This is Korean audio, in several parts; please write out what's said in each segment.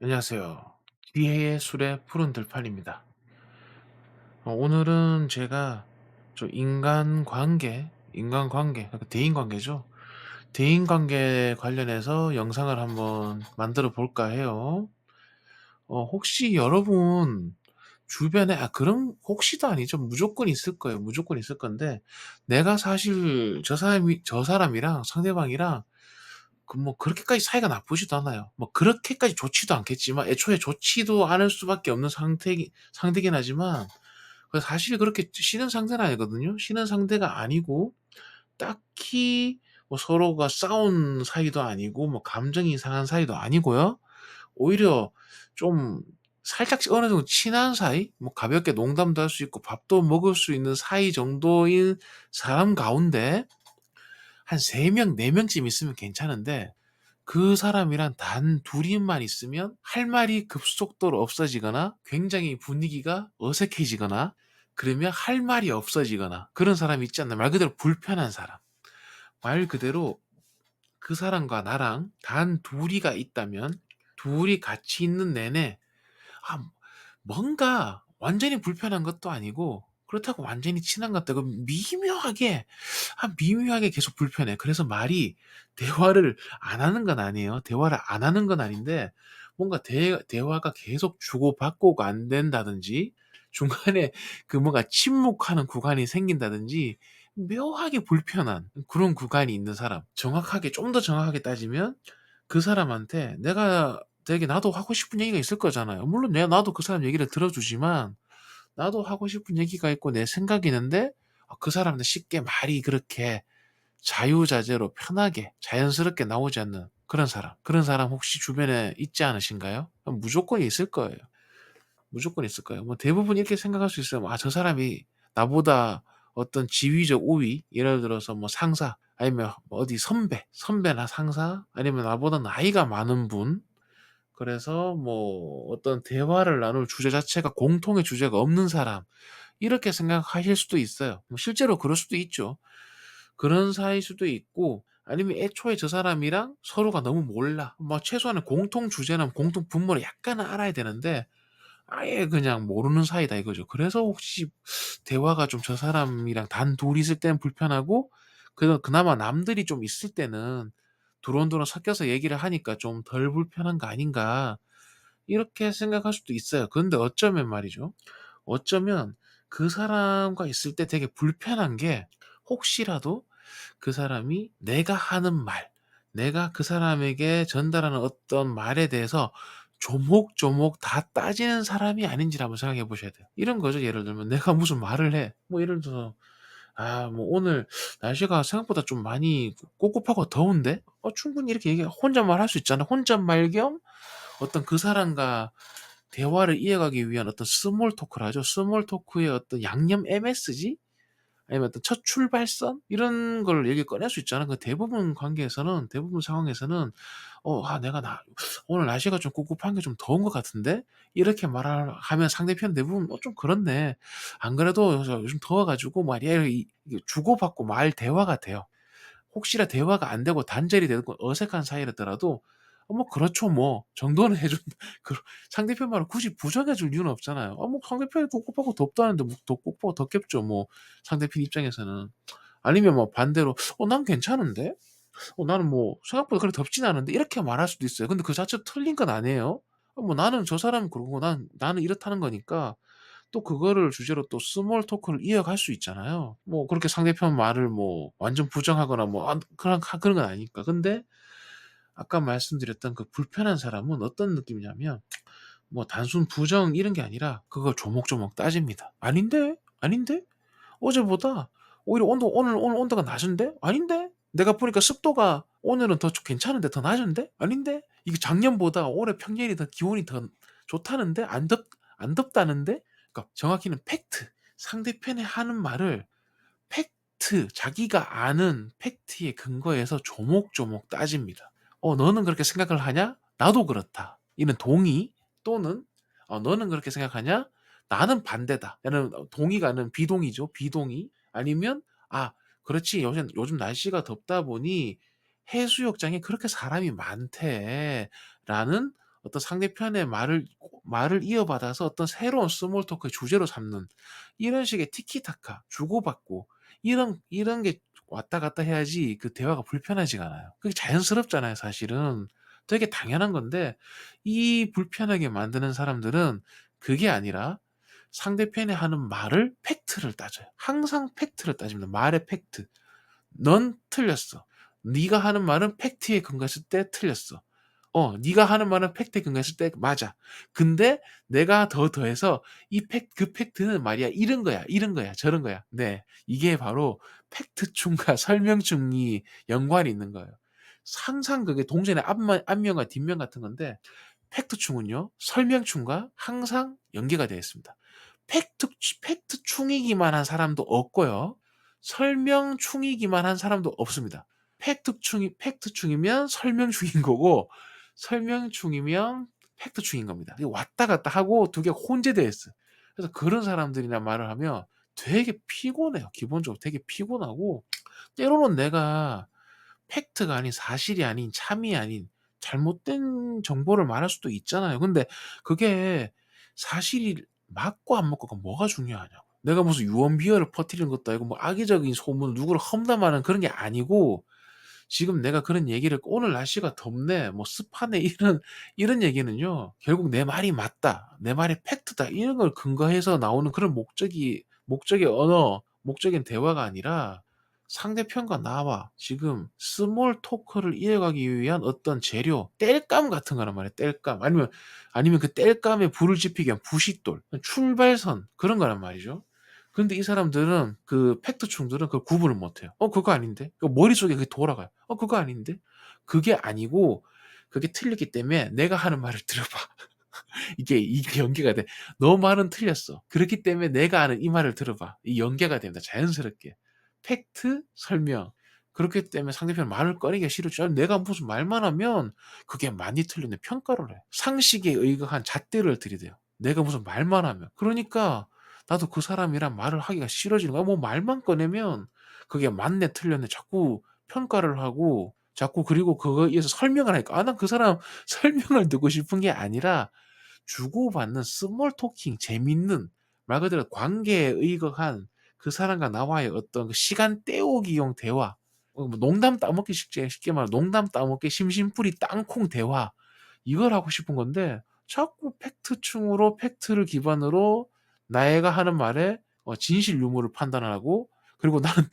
안녕하세요. 지혜의 술의 푸른 들판입니다. 오늘은 제가 인간관계, 그러니까 대인관계죠. 대인관계 관련해서 영상을 한번 만들어 볼까 해요. 혹시 여러분 주변에, 그럼 혹시도 아니죠. 무조건 있을 거예요. 무조건 있을 건데, 내가 사실 저 사람이랑 상대방이랑 뭐 그렇게까지 사이가 나쁘지도 않아요. 뭐 그렇게까지 좋지도 않겠지만, 애초에 좋지도 않을 수밖에 없는 상대긴 하지만, 사실 그렇게 싫은 상대는 아니거든요. 싫은 상대가 아니고, 딱히 뭐 서로가 싸운 사이도 아니고, 뭐 감정이 상한 사이도 아니고요. 오히려 좀 살짝 어느 정도 친한 사이? 뭐 가볍게 농담도 할 수 있고 밥도 먹을 수 있는 사이 정도인 사람 가운데 한 3 명, 4 명쯤 있으면 괜찮은데, 그 사람이랑 단 둘이만 있으면 할 말이 급속도로 없어지거나 굉장히 분위기가 어색해지거나, 그러면 할 말이 없어지거나, 그런 사람이 있지 않나. 말 그대로 불편한 사람. 말 그대로 그 사람과 나랑 단 둘이가 있다면, 둘이 같이 있는 내내 아 뭔가 완전히 불편한 것도 아니고 그렇다고 완전히 친한 것도 아니고 미묘하게 계속 불편해. 그래서 대화를 안 하는 건 아니에요. 대화를 안 하는 건 아닌데, 뭔가 대화가 계속 주고받고가 안 된다든지, 중간에 뭔가 침묵하는 구간이 생긴다든지, 묘하게 불편한 그런 구간이 있는 사람. 좀 더 정확하게 따지면, 그 사람한테 내가 되게 나도 하고 싶은 얘기가 있을 거잖아요. 물론 나도 그 사람 얘기를 들어주지만, 나도 하고 싶은 얘기가 있고 내 생각이 있는데, 그 사람한테 쉽게 말이 그렇게 자유자재로 편하게 자연스럽게 나오지 않는 그런 사람 혹시 주변에 있지 않으신가요? 무조건 있을 거예요. 무조건 있을 거예요. 뭐 대부분 이렇게 생각할 수 있어요. 저 사람이 나보다 어떤 지위적 우위, 예를 들어서 뭐 상사, 아니면 뭐 어디 선배나 상사, 아니면 나보다 나이가 많은 분, 그래서 뭐 어떤 대화를 나눌 주제 자체가 공통의 주제가 없는 사람, 이렇게 생각하실 수도 있어요. 뭐 실제로 그럴 수도 있죠. 그런 사이일 수도 있고, 아니면 애초에 저 사람이랑 서로가 너무 몰라. 뭐 최소한의 공통 주제나 공통 분모를 약간은 알아야 되는데, 아예 그냥 모르는 사이다 이거죠. 그래서 혹시 대화가 좀 저 사람이랑 단둘이 있을 때는 불편하고, 그나마 남들이 좀 있을 때는 두런두런 섞여서 얘기를 하니까 좀 덜 불편한 거 아닌가, 이렇게 생각할 수도 있어요. 그런데 어쩌면 말이죠. 어쩌면 그 사람과 있을 때 되게 불편한 게, 혹시라도 그 사람이 내가 그 사람에게 전달하는 어떤 말에 대해서 조목조목 다 따지는 사람이 아닌지를 한번 생각해 보셔야 돼요. 이런 거죠. 예를 들면 내가 무슨 말을 해. 뭐 예를 들어서 뭐 "오늘 날씨가 생각보다 좀 많이 꿉꿉하고 더운데?" 충분히 이렇게 혼잣말 할 수 있잖아요. 혼잣말 겸 어떤 그 사람과 대화를 이어가기 위한 어떤 스몰 토크를 하죠. 스몰 토크의 어떤 양념 MSG? 아니면 어떤 첫 출발선? 이런 걸 얘기 꺼낼 수 있잖아. 대부분 상황에서는 내가 오늘 날씨가 좀 꿉꿉한 게 좀 더운 것 같은데?" 이렇게 하면 상대편 대부분 좀 그렇네. 안 그래도 요즘 더워 가지고 말이야." 이게 주고받고 말 대화가 돼요. 혹시나 대화가 안 되고 단절이 되고 어색한 사이라더라도 뭐 "그렇죠 뭐." 정도는 해준 그 상대편 말을 굳이 부정해 줄 이유는 없잖아요. 뭐 상대편이 꿉꿉하고 덥다는데 뭐 더 꿉꿉하고 덥겠죠 뭐, 상대편 입장에서는. 아니면 뭐 반대로 난 괜찮은데? 나는 뭐 생각보다 그렇게 덥진 않은데?" 이렇게 말할 수도 있어요. 근데 그 자체로 틀린 건 아니에요. 뭐 나는 저 사람은 그러고 나는 이렇다는 거니까, 또 그거를 주제로 또 스몰 토크를 이어갈 수 있잖아요. 뭐 그렇게 상대편 말을 뭐 완전 부정하거나 뭐 그런 건 아니니까. 근데 아까 말씀드렸던 그 불편한 사람은 어떤 느낌이냐면, 뭐 단순 부정 이런 게 아니라 그걸 조목조목 따집니다. "아닌데? 아닌데? 어제보다 오히려 오늘 온도가 낮은데? 아닌데? 내가 보니까 습도가 오늘은 괜찮은데 더 낮은데? 아닌데? 이게 작년보다 올해 평년이 더 기온이 더 좋다는데? 안 덥다는데?" 그러니까 정확히는 팩트. 상대편이 하는 말을 자기가 아는 팩트에 근거해서 조목조목 따집니다. "너는 그렇게 생각을 하냐? 나도 그렇다." 이런 동의, 또는 "너는 그렇게 생각하냐? 나는 반대다." 라는 동의가 아니라 비동의죠. 비동의. 아니면 그렇지. 요즘 날씨가 덥다 보니 해수욕장에 그렇게 사람이 많대." 라는 어떤 상대편의 말을 이어받아서 어떤 새로운 스몰 토크의 주제로 삼는 이런 식의 티키타카 주고받고 이런 게 왔다 갔다 해야지 그 대화가 불편하지가 않아요. 그게 자연스럽잖아요 사실은. 되게 당연한 건데 이 불편하게 만드는 사람들은 그게 아니라 상대편이 하는 말을 팩트를 따져요. 항상 팩트를 따집니다. 말의 팩트. "넌 틀렸어. 네가 하는 말은 팩트에 근거했을 때 틀렸어. 네가 하는 말은 팩트에 근거했을 때 맞아. 근데 내가 더해서 그 팩트는 말이야 이런 거야, 이런 거야, 저런 거야." 네. 이게 바로 팩트충과 설명충이 연관이 있는 거예요. 항상 그게 동전의 앞면과 뒷면 같은 건데 팩트충은요 설명충과 항상 연계가 되어 있습니다. 팩트충이기만 한 사람도 없고요. 설명충이기만 한 사람도 없습니다. 팩트충이면 설명충인 거고 설명충이면 팩트충인 겁니다. 이게 왔다 갔다 하고 두 개가 혼재되어 있어요. 그래서 그런 사람들이랑 말을 하면 되게 피곤해요. 기본적으로 되게 피곤하고 때로는 내가 팩트가 아닌 사실이 아닌 참이 아닌 잘못된 정보를 말할 수도 있잖아요. 근데 그게 사실이 맞고 안 맞고가 뭐가 중요하냐고. 내가 무슨 유언비어를 퍼뜨리는 것도 아니고 뭐 악의적인 소문 누구를 험담하는 그런 게 아니고 지금 내가 그런 얘기를 "오늘 날씨가 덥네." 뭐 "습하네." 이런 얘기는요. 결국 '내 말이 맞다. 내 말이 팩트다.' 이런 걸 근거해서 나오는 그런 목적의 언어, 목적인 대화가 아니라 상대편과 나와 지금 스몰 토크를 이어가기 위한 어떤 재료, 땔감 같은 거란 말이에요, 땔감. 아니면 그 땔감에 불을 지피기 위한 부싯돌, 출발선 그런 거란 말이죠. 근데 이 사람들은 그 팩트충들은 그걸 구분을 못 해요. 그거 아닌데?" 그 머릿속에 그게 돌아가요. 그거 아닌데?" 그게 아니고 그게 틀렸기 때문에 "내가 하는 말을 들어 봐." 이게 연계가 돼. "너 말은 틀렸어. 그렇기 때문에 내가 하는 이 말을 들어 봐." 이 연계가 됩니다, 자연스럽게. 팩트, 설명. 그렇기 때문에 상대편은 말을 꺼내기가 싫었죠. 아니 내가 무슨 말만 하면 그게 많이 틀렸네 평가를 해. 상식에 의거한 잣대를 들이대요. 내가 무슨 말만 하면. 그러니까 나도 그 사람이랑 말을 하기가 싫어지는 거야. 뭐 말만 꺼내면 그게 맞네 틀렸네 자꾸 평가를 하고 자꾸 그리고 그거에 의해서 설명을 하니까 난 그 사람 설명을 듣고 싶은 게 아니라 주고받는 스몰 토킹 재밌는 말 그대로 관계에 의거한 그 사람과 나와의 어떤 그 시간 때우기용 대화 뭐 농담 따먹기 쉽게 말하면 농담 따먹기 심심풀이 땅콩 대화 이걸 하고 싶은 건데 자꾸 팩트충으로 팩트를 기반으로 나애가 하는 말에 진실 유무를 판단하고 그리고 나는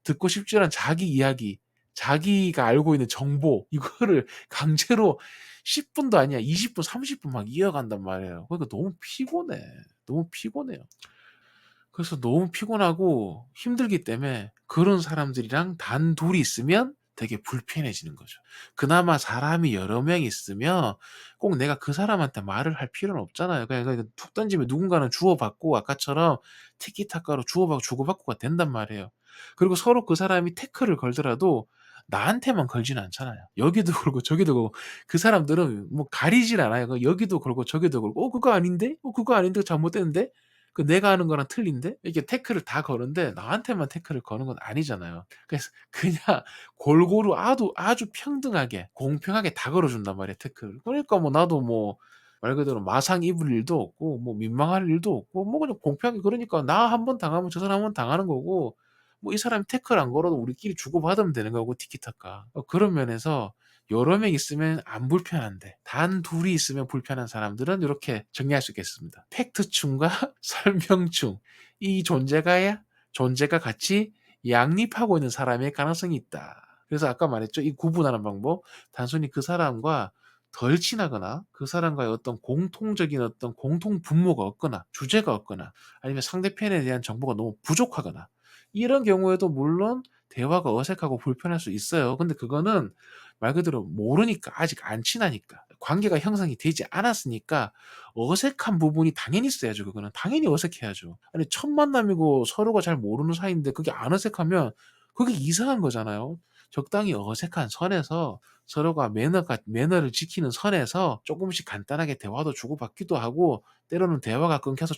듣고 싶지 않은 자기 이야기, 자기가 알고 있는 정보 이거를 강제로 10 분도 아니야 20 분, 30분 막 이어간단 말이에요. 그러니까 너무 피곤해. 너무 피곤해요. 그래서 너무 피곤하고 힘들기 때문에 그런 사람들이랑 단둘이 있으면 되게 불편해지는 거죠. 그나마 사람이 여러 명 있으면 꼭 내가 그 사람한테 말을 할 필요는 없잖아요. 그냥 툭 던지면 누군가는 주고받고 아까처럼 티키타카로 주고받고 주고받고가 된단 말이에요. 그리고 서로 그 사람이 태클을 걸더라도 나한테만 걸지는 않잖아요. 여기도 걸고 저기도 걸고 그 사람들은 뭐 가리질 않아요. 여기도 걸고 저기도 걸고 그거 아닌데? 그거 아닌데 잘못됐는데?' 내가 하는 거랑 틀린데? 이렇게 태클을 다 거는데 나한테만 태클을 거는 건 아니잖아요. 그래서 그냥 골고루 아주 평등하게 공평하게 다 걸어 준단 말이에요, 태클을. 그러니까 뭐 나도 뭐 말 그대로 마상 입을 일도 없고 뭐 민망할 일도 없고 뭐 그냥 공평하게 그러니까 나 한 번 당하면 저 사람 한 번 당하는 거고 뭐 이 사람이 태클 안 걸어도 우리끼리 주고받으면 되는 거고 티키타카. 그런 면에서 여러 명 있으면 안 불편한데 단둘이 있으면 불편한 사람들은 요렇게 정리할 수 있겠습니다. 팩트충과 설명충 이 존재가 같이 양립하고 있는 사람의 가능성이 있다. 그래서 아까 말했죠. 이 구분하는 방법 단순히 그 사람과 덜 친하거나 그 사람과의 어떤 공통적인 어떤 공통 분모가 없거나 주제가 없거나 아니면 상대편에 대한 정보가 너무 부족하거나 이런 경우에도 물론 대화가 어색하고 불편할 수 있어요. 근데 그거는 말 그대로 모르니까 아직 안 친하니까 관계가 형성이 되지 않았으니까 어색한 부분이 당연히 있어야죠 그거는. 당연히 어색해야죠. 아니 첫 만남이고 서로가 잘 모르는 사이인데 그게 안 어색하면 그게 이상한 거잖아요. 적당히 어색한 선에서 서로가 매너를 지키는 선에서 쪼끔씩 간단하게 대화도 주고받기도 하고 때로는 대화가 끊겨서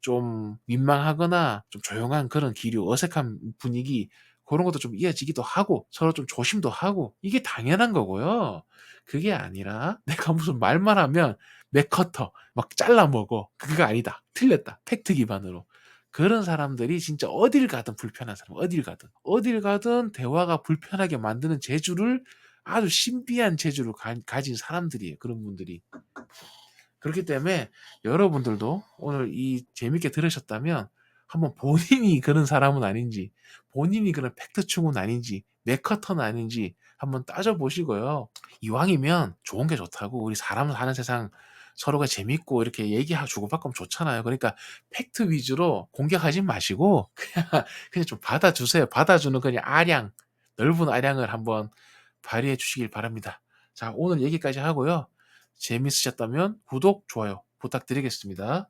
좀 민망하거나 좀 조용한 그런 기류 어색한 분위기 그런 것도 좀 이어지기도 하고 서로 좀 조심도 하고 이게 당연한 거고요. 그게 아니라 내가 무슨 말만 하면 맥커터 막 잘라 먹어. 그거 아니다. 틀렸다. 팩트 기반으로. 그런 사람들이 진짜 어딜 가든 불편한 사람, 어딜 가든. 어딜 가든 대화가 불편하게 만드는 재주를 아주 신비한 재주를 가진 사람들이에요. 그런 분들이. 그렇기 때문에 여러분들도 오늘 이 재밌게 들으셨다면 한번 본인이 그런 사람은 아닌지, 본인이 그런 팩트충은 아닌지, 맥커터는 아닌지 한번 따져보시고요. 이왕이면 좋은 게 좋다고 우리 사람 사는 세상 서로가 재밌고 이렇게 얘기하고 주고받고 하면 좋잖아요. 그러니까 팩트 위주로 공격하지 마시고 그냥 좀 받아주세요. 받아주는 그냥 아량, 넓은 아량을 한번 발휘해 주시길 바랍니다. 자, 오늘 얘기까지 하고요. 재밌으셨다면 구독, 좋아요 부탁드리겠습니다.